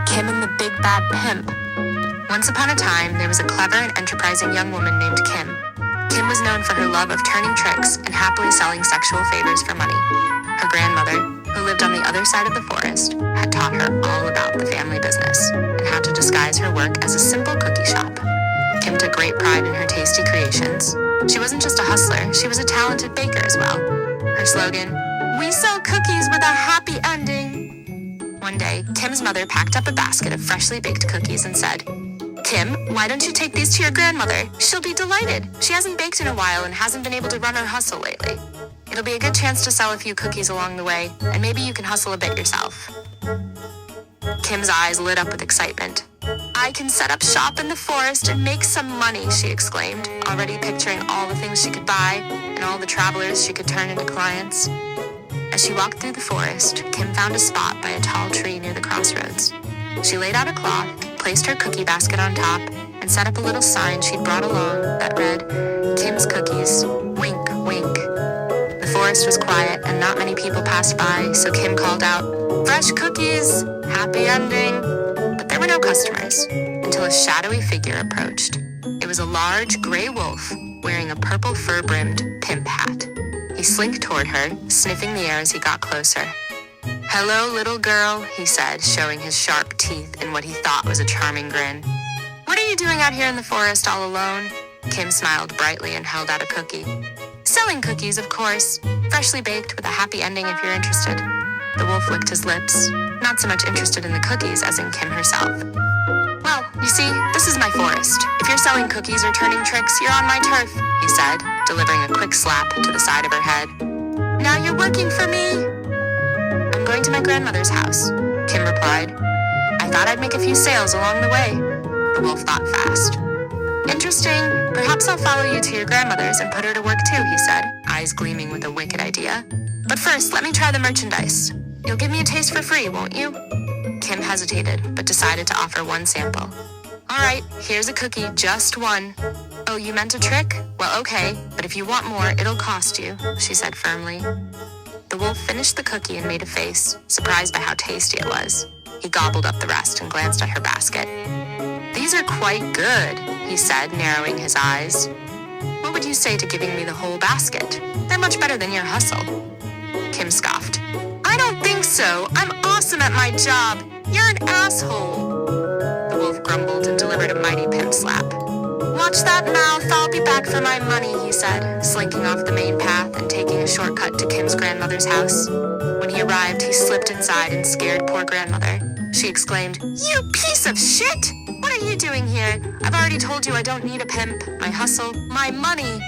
Kim and the Big Bad Pimp. Once upon a time, there was a clever and enterprising young woman named Kim. Kim was known for her love of turning tricks and happily selling sexual favors for money. Her grandmother, who lived on the other side of the forest, had taught her all about the family business and how to disguise her work as a simple cookie shop. Kim took great pride in her tasty creations. She wasn't just a hustler, she was a talented baker as well. Her slogan, "We sell cookies with a happy ending." One day, Kim's mother packed up a basket of freshly baked cookies and said, "Kim, why don't you take these to your grandmother? She'll be delighted. She hasn't baked in a while and hasn't been able to run her hustle lately. It'll be a good chance to sell a few cookies along the way, and maybe you can hustle a bit yourself." Kim's eyes lit up with excitement. "I can set up shop in the forest and make some money," she exclaimed, already picturing all the things she could buy and all the travelers she could turn into clients. As she walked through the forest, Kim found a spot by a tall tree near the crossroads. She laid out a cloth, placed her cookie basket on top, and set up a little sign she'd brought along that read, "Kim's Cookies, wink, wink." The forest was quiet and not many people passed by, so Kim called out, "Fresh cookies, happy ending." But there were no customers until a shadowy figure approached. It was a large gray wolf wearing a purple fur-brimmed pimp hat. He slinked toward her, sniffing the air as he got closer. "Hello, little girl," he said, showing his sharp teeth in what he thought was a charming grin. "What are you doing out here in the forest all alone?" Kim smiled brightly and held out a cookie. "Selling cookies, of course. Freshly baked with a happy ending if you're interested." The wolf licked his lips, not so much interested in the cookies as in Kim herself. "Well, you see, this is my forest. If you're selling cookies or turning tricks, you're on my turf," he said, delivering a quick slap to the side of her head. "Now you're working for me?" "I'm going to my grandmother's house," Kim replied. "I thought I'd make a few sales along the way." The wolf thought fast. "Interesting. Perhaps I'll follow you to your grandmother's and put her to work too," he said, eyes gleaming with a wicked idea. "But first, let me try the merchandise. You'll give me a taste for free, won't you?" Kim hesitated, but decided to offer one sample. "All right, here's a cookie, just one." "Oh, you meant a trick? Well, okay, but if you want more, it'll cost you," she said firmly. The wolf finished the cookie and made a face, surprised by how tasty it was. He gobbled up the rest and glanced at her basket. "These are quite good," he said, narrowing his eyes. "What would you say to giving me the whole basket? They're much better than your hustle." Kim scoffed. "I don't think so. I'm awesome at my job. You're an asshole." The wolf grumbled and delivered a mighty pimp slap. "Watch that mouth, I'll be back for my money," he said, slinking off the main path and taking a shortcut to Kim's grandmother's house. When he arrived, he slipped inside and scared poor grandmother. She exclaimed, "You piece of shit! What are you doing here? I've already told you I don't need a pimp. My hustle, my money."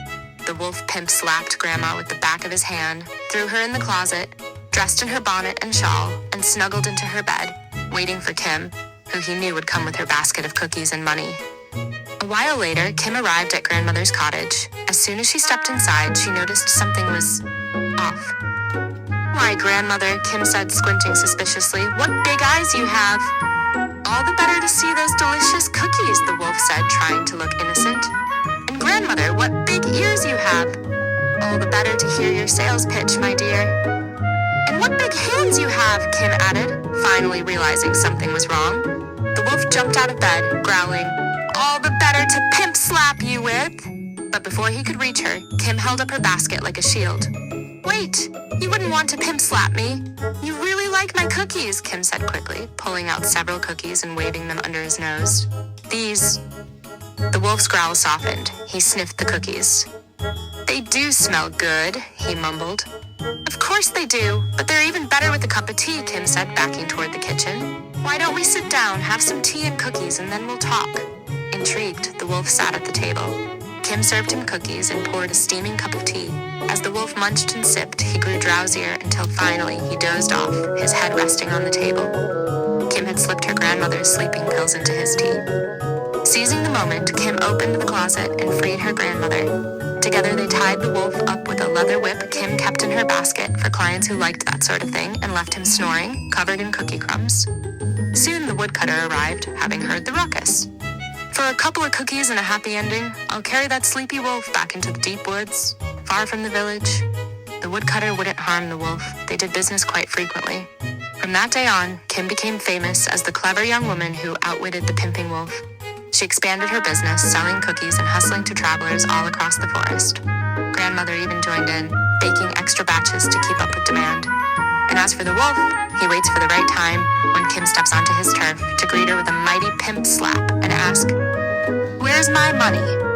The wolf pimp slapped Grandma with the back of his hand, threw her in the closet, dressed in her bonnet and shawl, and snuggled into her bed, waiting for Kim, who he knew would come with her basket of cookies and money. A while later, Kim arrived at Grandmother's cottage. As soon as she stepped inside, she noticed something was off. "Why, Grandmother," Kim said, squinting suspiciously, "what big eyes you have." "All the better to see those delicious cookies," the wolf said, trying to look innocent. "And Grandmother, what big ears you have." "All the better to hear your sales pitch, my dear." "And what big hands you have," Kim added, finally realizing something was wrong. The wolf jumped out of bed, growling, "All the better to pimp slap you with." But before he could reach her, Kim held up her basket like a shield. "Wait, you wouldn't want to pimp slap me. You really like my cookies," Kim said quickly, pulling out several cookies and waving them under his nose. "These..." The wolf's growl softened. He sniffed the cookies. "They do smell good," he mumbled. "Of course they do, but they're even better with a cup of tea," Kim said, backing toward the kitchen. "Why don't we sit down, have some tea and cookies, and then we'll talk?" Intrigued, the wolf sat at the table. Kim served him cookies and poured a steaming cup of tea. As the wolf munched and sipped, he grew drowsier until finally he dozed off, his head resting on the table. Kim had slipped her grandmother's sleeping pills into his tea. Seizing the moment, Kim opened the closet and freed her grandmother. Together they tied the wolf up with a leather whip Kim kept in her basket for clients who liked that sort of thing, and left him snoring, covered in cookie crumbs. Soon the woodcutter arrived, having heard the ruckus. "For a couple of cookies and a happy ending, I'll carry that sleepy wolf back into the deep woods, far from the village." The woodcutter wouldn't harm the wolf. They did business quite frequently. From that day on, Kim became famous as the clever young woman who outwitted the pimping wolf. She expanded her business, selling cookies and hustling to travelers all across the forest. Grandmother even joined in, baking extra batches to keep up with demand. And as for the wolf, he waits for the right time when Kim steps onto his turf to greet her with a mighty pimp slap and ask, "Where's my money?"